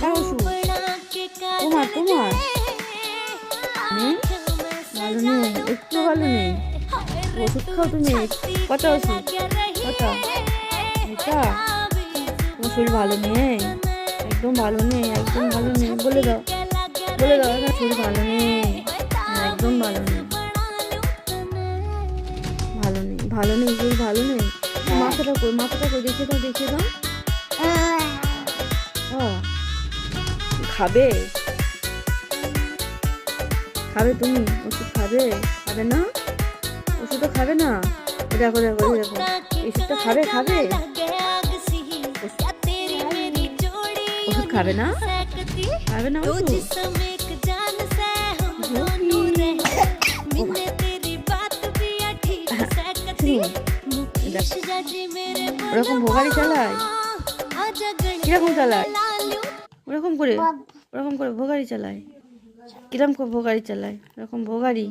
কার ওষুধ? তোমার নেই? ভালো নেই, একটু ভালো নেই। ওষুধ খাও তুমি। কটা ওষুধ? কটা? এটা? তোমার শরীর ভালো নেই, একদম ভালো নেই, একদম ভালো নেই। বলে দাও না, শরীর ভালো নেই, একদম ভালো নেই, শরীর ভালো নেই। মাথাটা কই দেখিয়ে দাও। ও খাবে তুমি ওষুধ খাবে না? ওষুধটা খাবে না? দেখো ওষুধটা খাবে ওষুধ খাবে না ওষুধ? ওরকম ভোগাড়ি চালায়, কিরকম চালায়? ওরকম করে ভোগাড়ি চালায়, কিরকম ভোগাড়ি চালায়? ওরকম ভোগাড়ি